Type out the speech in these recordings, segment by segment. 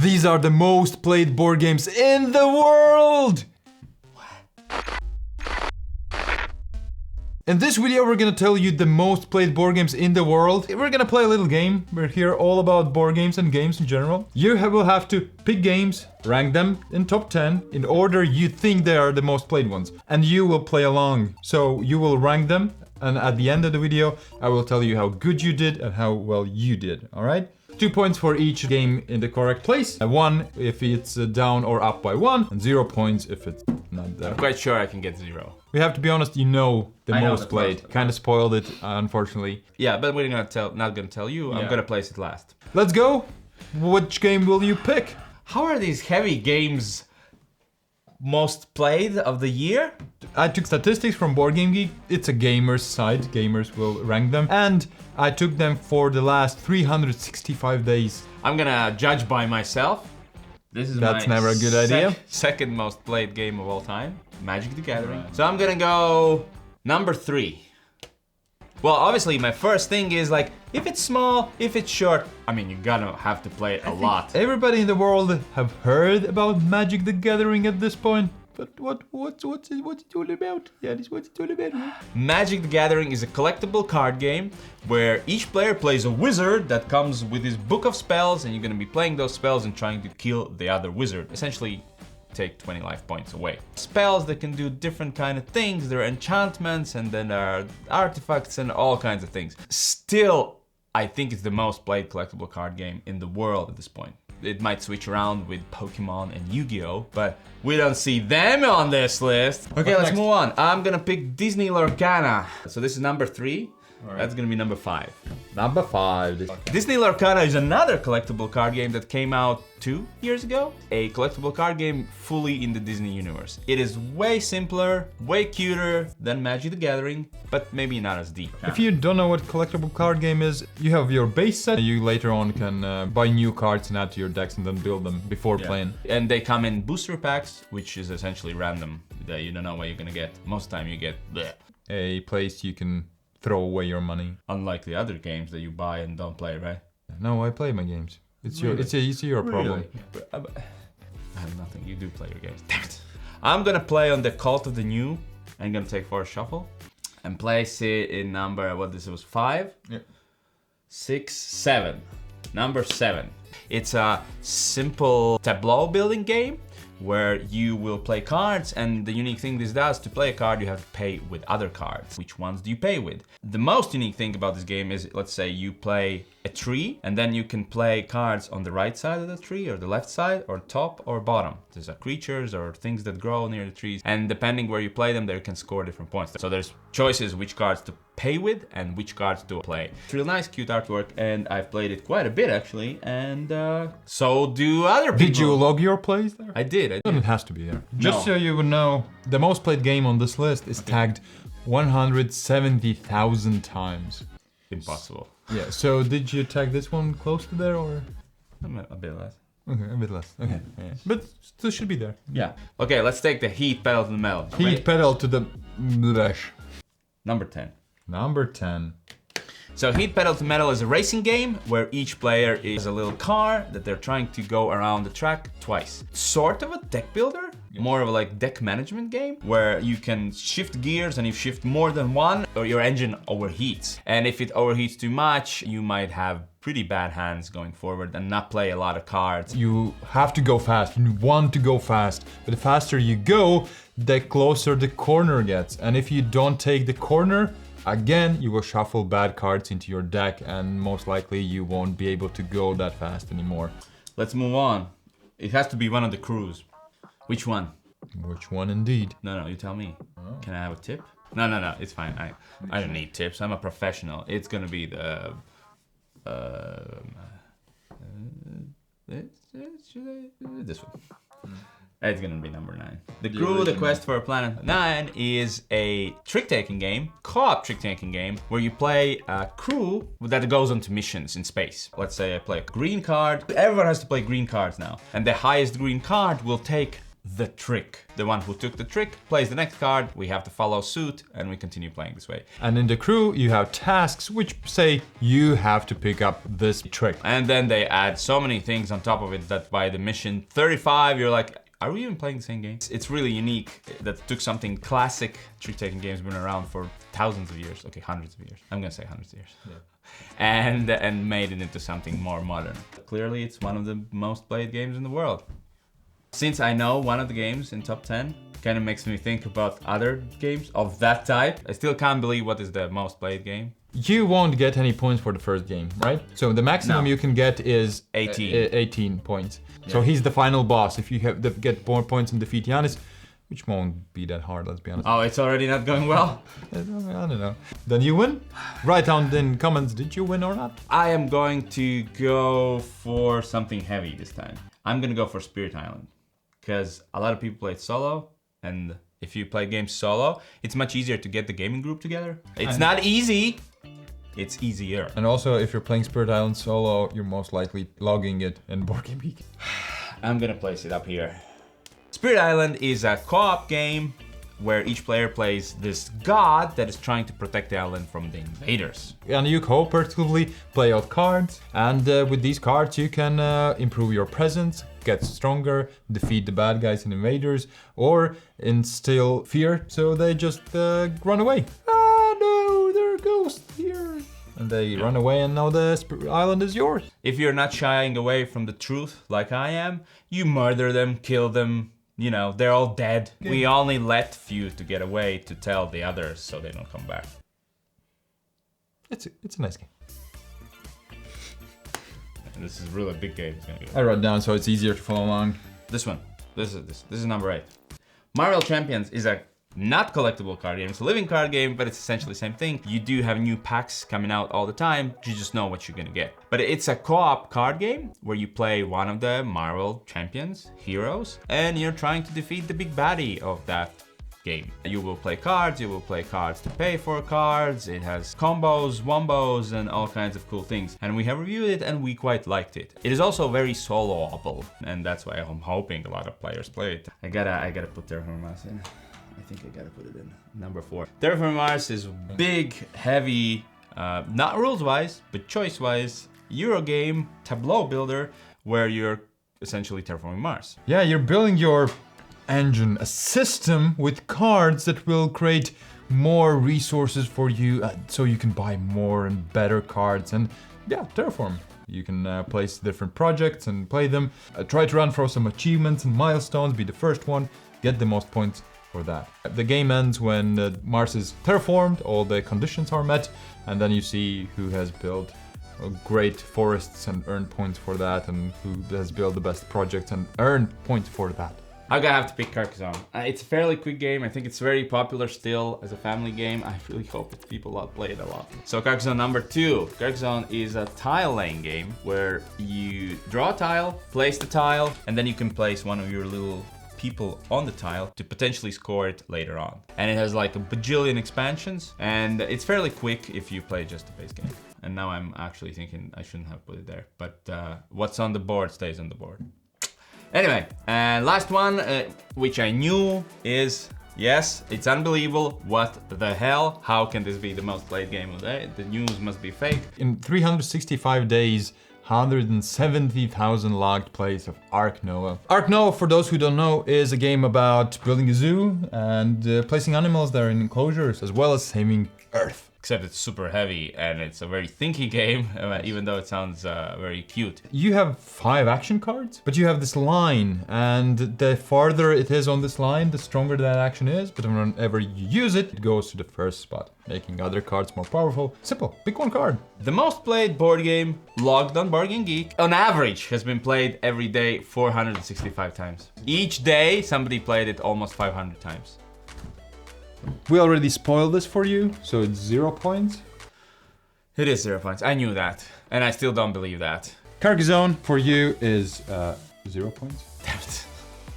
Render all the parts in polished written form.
These are the most played board games in the world! In this video, we're gonna tell you the most played board games in the world. We're gonna play a little game. We're here all about board games and games in general. You will have to pick games, rank them in top 10 in order you think they are the most played ones. And you will play along. So you will rank them, and at the end of the video, I will tell you how good you did and how well you did, alright? 2 points for each game in the correct place. 1 if it's down or up by 1, and 0 points if it's not there. I'm quite sure I can get 0. We have to be honest, you know the I know most the played. most. Kind of spoiled it, unfortunately. Yeah, but we're not gonna tell you. Yeah. I'm gonna place it last. Let's go! Which game will you pick? How are these heavy games most played of the year? I took statistics from Board Game Geek. It's a gamer's site. Gamers will rank them. And I took them for the last 365 days. I'm gonna judge by myself. This is That's my never a good idea. Second most played game of all time, Magic the Gathering. So I'm gonna go number 3. Well, obviously my first thing is like, if it's small, if it's short, I mean, you're gonna have to play it a lot. Everybody in the world have heard about Magic the Gathering at this point. But what's it all about? Yeah, this is what it's all about. Right? Magic the Gathering is a collectible card game where each player plays a wizard that comes with his book of spells, and you're gonna be playing those spells and trying to kill the other wizard. Essentially, take 20 life points away. Spells that can do different kind of things. There are enchantments, and then there are artifacts and all kinds of things. Still, I think it's the most played collectible card game in the world at this point. It might switch around with Pokemon and Yu-Gi-Oh, but we don't see them on this list. Okay, let's move on. I'm gonna pick Disney Lorcana. So this is number 3. Right. That's gonna be number 5. Number 5. Okay. Disney Lorcana is another collectible card game that came out 2 years ago. A collectible card game fully in the Disney universe. It is way simpler, way cuter than Magic the Gathering, but maybe not as deep. If you don't know what collectible card game is, you have your base set. You later on can buy new cards and add to your decks and then build them before playing. And they come in booster packs, which is essentially random. That you don't know what you're gonna get. Most of the time you get bleh. A place you can throw away your money. Unlike the other games that you buy and don't play, right? No, I play my games. It's Really? it's your problem. I have nothing. You do play your games. Damn it. I'm gonna play on the Cult of the New. I'm gonna take for a shuffle and place it in number, what this was, 5? Yeah. 6, 7. Number 7. It's a simple tableau building game where you will play cards, and the unique thing this does, to play a card you have to pay with other cards. Which ones do you pay with? The most unique thing about this game is, let's say you play a tree, and then you can play cards on the right side of the tree, or the left side, or top or bottom. There's creatures or things that grow near the trees, and depending where you play them, they can score different points. So there's choices which cards to pay with and which cards to play. It's real nice, cute artwork, and I've played it quite a bit actually, and so do other people. Did you log your plays there? I did. Then it has to be there. Just No. so you would know, the most played game on this list is tagged 170,000 times. Impossible. Yeah, so did you tag this one close to there or? A bit less. Okay, a bit less. Okay. Yeah. But still should be there. Yeah. Okay, let's take the heat pedal to the metal. Heat Ready? pedal to the dash. Number 10. Number 10. So Heat Pedal to Metal is a racing game where each player is a little car that they're trying to go around the track twice. Sort of a deck builder, more of a like deck management game where you can shift gears, and if you shift more than one, or your engine overheats. And if it overheats too much, you might have pretty bad hands going forward and not play a lot of cards. You have to go fast. You want to go fast. But the faster you go, the closer the corner gets. And if you don't take the corner, again, you will shuffle bad cards into your deck, and most likely you won't be able to go that fast anymore. Let's move on. It has to be one of the crews. Which one? Which one indeed? No, you tell me. Can I have a tip? No, it's fine. I don't need tips. I'm a professional. It's gonna be the this one. It's gonna be number 9. The Crew, The Quest for Planet 9 is a trick-taking game, co-op trick-taking game, where you play a crew that goes onto missions in space. Let's say I play a green card. Everyone has to play green cards now. And the highest green card will take the trick. The one who took the trick plays the next card, we have to follow suit, and we continue playing this way. And in the crew, you have tasks which say you have to pick up this trick. And then they add so many things on top of it that by the mission 35, you're like, are we even playing the same game? It's really unique that took something classic. Trick-taking games been around for thousands of years. Okay, hundreds of years. I'm gonna say hundreds of years. Yeah. And made it into something more modern. Clearly, it's one of the most played games in the world. Since I know one of the games in top 10, kind of makes me think about other games of that type. I still can't believe what is the most played game. You won't get any points for the first game, right? So the maximum you can get is 18 points. Yeah. So he's the final boss. If you get more points and defeat Giannis, which won't be that hard, let's be honest. Oh, it's already not going well? I don't know. Then you win? Write down in comments, did you win or not? I am going to go for something heavy this time. I'm gonna go for Spirit Island. Because a lot of people play it solo, and if you play games solo, it's much easier to get the gaming group together. It's not easy, it's easier. And also, if you're playing Spirit Island solo, you're most likely logging it in Board Game Geek. I'm gonna place it up here. Spirit Island is a co-op game where each player plays this god that is trying to protect the island from the invaders. And you cooperatively play out cards, and with these cards you can improve your presence, get stronger, defeat the bad guys and invaders, or instill fear so they just run away. Ah no, there are ghosts here. And they run away and now the island is yours. If you're not shying away from the truth like I am, you murder them, kill them, you know, they're all dead. Yeah. We only let few to get away to tell the others so they don't come back. It's a nice game. And this is really a big game. I wrote down so it's easier to follow along. This one. This is number 8. Marvel Champions is a not collectible card game. It's a living card game, but it's essentially the same thing. You do have new packs coming out all the time. You just know what you're gonna get. But it's a co-op card game where you play one of the Marvel Champions heroes, and you're trying to defeat the big baddie of that game. You will play cards to pay for cards. It has combos, wombos, and all kinds of cool things. And we have reviewed it and we quite liked it. It is also very soloable, and that's why I'm hoping a lot of players play it. I gotta put Terraform Mars in. I think I gotta put it in number 4. Terraform Mars is big, heavy, not rules-wise, but choice-wise, Eurogame tableau builder where you're essentially terraforming Mars. Yeah, you're building your engine, a system with cards that will create more resources for you so you can buy more and better cards and yeah, terraform. You can place different projects and play them, try to run for some achievements and milestones, be the first one, get the most points for that. The game ends when Mars is terraformed, all the conditions are met, and then you see who has built great forests and earned points for that, and who has built the best projects and earned points for that. I'm gonna have to pick Carcassonne. It's a fairly quick game. I think it's very popular still as a family game. I really hope that people play it a lot. So Carcassonne number 2. Carcassonne is a tile laying game where you draw a tile, place the tile, and then you can place one of your little people on the tile to potentially score it later on. And it has like a bajillion expansions, and it's fairly quick if you play just the base game. And now I'm actually thinking I shouldn't have put it there, but what's on the board stays on the board. Anyway, last one, which I knew is, yes, it's unbelievable. What the hell? How can this be the most played game of the day? The news must be fake. In 365 days, 170,000 logged plays of Ark Noah. Ark Noah, for those who don't know, is a game about building a zoo and placing animals there in enclosures, as well as saving Earth. Except it's super heavy and it's a very thinky game, even though it sounds very cute. You have 5 action cards, but you have this line, and the farther it is on this line, the stronger that action is, but whenever you use it, it goes to the first spot, making other cards more powerful. Simple, pick one card. The most played board game logged on Board Game Geek, on average, has been played every day 465 times. Each day, somebody played it almost 500 times. We already spoiled this for you, so it's 0 points. It is 0 points. I knew that, and I still don't believe that. Carcassonne for you is 0 points. Damn it.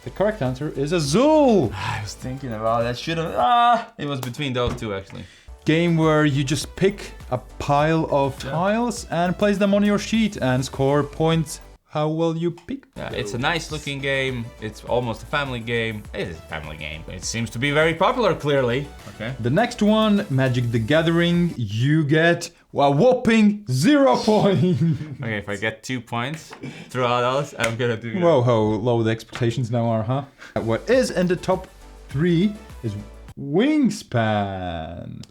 The correct answer is Azul. I was thinking about that. It was between those two actually. Game where you just pick a pile of tiles and place them on your sheet and score points how will you pick? Yeah, it's a nice looking game. It's almost a family game. It is a family game. It seems to be very popular, clearly. Okay. The next one, Magic the Gathering, you get a whopping 0 points. Okay, if I get 2 points through all those, I'm gonna do that. Whoa, how low the expectations now are, huh? What is in the top 3 is Wingspan.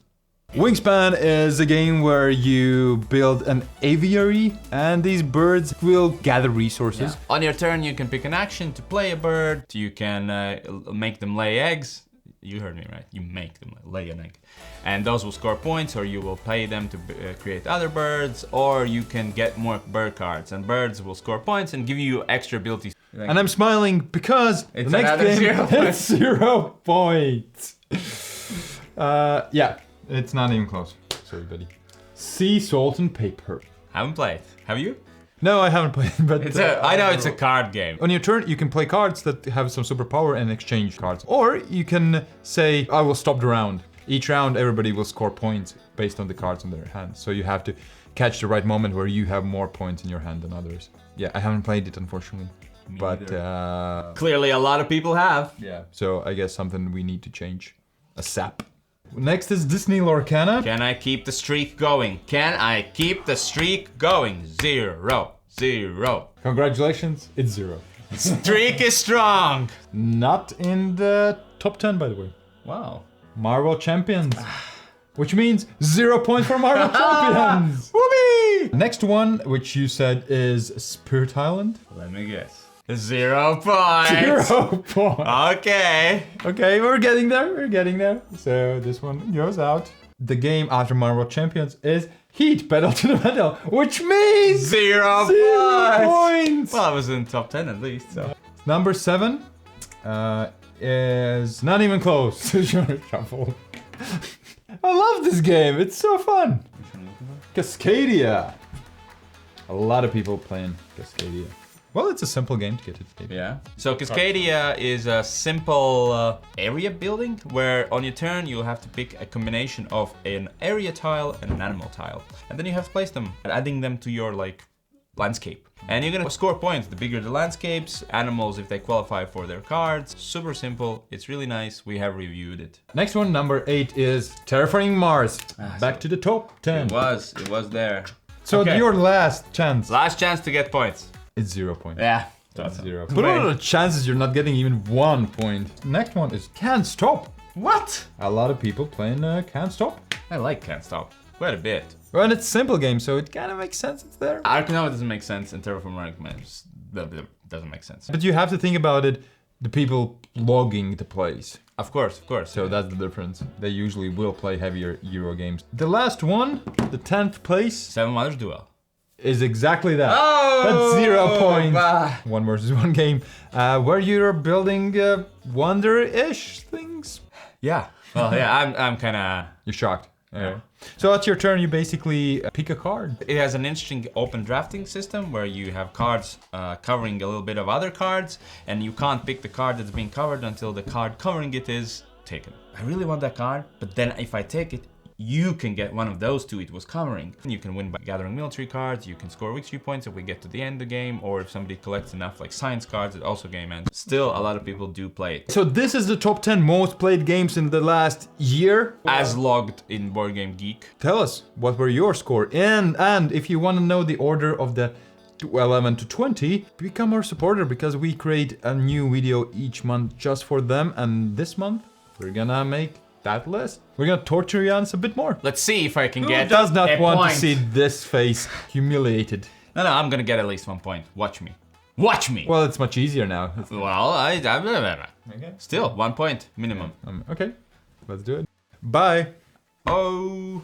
Wingspan is a game where you build an aviary and these birds will gather resources. Yeah. On your turn, you can pick an action to play a bird. You can make them lay eggs. You heard me right. You make them lay an egg. And those will score points, or you will pay them to create other birds, or you can get more bird cards. And birds will score points and give you extra abilities. And I'm smiling because It's the next another game 0 is 0 points. Yeah, it's not even close. Sorry, buddy. Sea Salt and Paper. Haven't played. Have you? No, I haven't played, but I know it's a card game. on your turn, you can play cards that have some superpower and exchange cards. Or you can say, I will stop the round. Each round, everybody will score points based on the cards in their hands. So you have to catch the right moment where you have more points in your hand than others. Yeah, I haven't played it, unfortunately. But Clearly a lot of people have. yeah, so I guess something we need to change. A sap. Next is Disney Lorcana. Can I keep the streak going? Can I keep the streak going? 0, 0. Congratulations, it's 0. Streak is strong. Not in the top 10, by the way. Wow. Marvel Champions. Which means 0 points for Marvel Champions. Whoopee! Next one, which you said is Spirit Island. Let me guess. 0 points. 0 points. Okay. Okay, we're getting there. We're getting there. So this one goes out. The game after Marvel Champions is Heat Pedal to the Metal, which means 0 points. Well, I was in top 10 at least, so. Number 7 is not even close to Genre Shuffle. I love this game. It's so fun. Cascadia. A lot of people playing Cascadia. Well, it's a simple game to get it. Maybe. Yeah. So Cascadia is a simple area building where on your turn you'll have to pick a combination of an area tile and an animal tile. And then you have to place them, adding them to your landscape. And you're gonna score points. The bigger the landscapes, animals if they qualify for their cards. Super simple. It's really nice. We have reviewed it. Next one, number 8 is Terraforming Mars. Back to the top 10. It was there. So Okay. your last chance. Last chance to get points. It's 0 points. Yeah. That's 0. But what are the chances you're not getting even 1 point? Next one is Can't Stop. What? A lot of people playing Can't Stop. I like Can't Stop. Quite a bit. Well, and it's a simple game, so it kind of makes sense it's there. I know it doesn't make sense, and Terraforming Mars doesn't make sense. But you have to think about it, the people logging the plays. Of course. So that's the difference. They usually will play heavier Euro games. The last one, the 10th place, Seven Wonders Duel. is exactly that. Oh! That's 0 points. Bah. 1 versus 1 game, where you're building wonder-ish things. Yeah. Well, yeah, I'm kind of... You're shocked. Okay. So at your turn, you basically pick a card. It has an interesting open drafting system where you have cards covering a little bit of other cards, and you can't pick the card that's being covered until the card covering it is taken. I really want that card, but then if I take it, you can get one of those two it was covering. You can win by gathering military cards, you can score victory points if we get to the end of the game, or if somebody collects enough science cards, it also game ends. Still, a lot of people do play it. So this is the top 10 most played games in the last year. As logged in Board Game Geek. Tell us, what were your score? And if you want to know the order of the 11 to 20, become our supporter because we create a new video each month just for them. And this month, we're gonna make that list. We're gonna torture Jans a bit more. Let's see if I can Who get does not a want point. to see this face humiliated? No, I'm gonna get at least 1 point. Watch me. Watch me! Well, it's much easier now. Well, Okay. Still 1 point minimum. Okay, let's do it. Bye. Oh.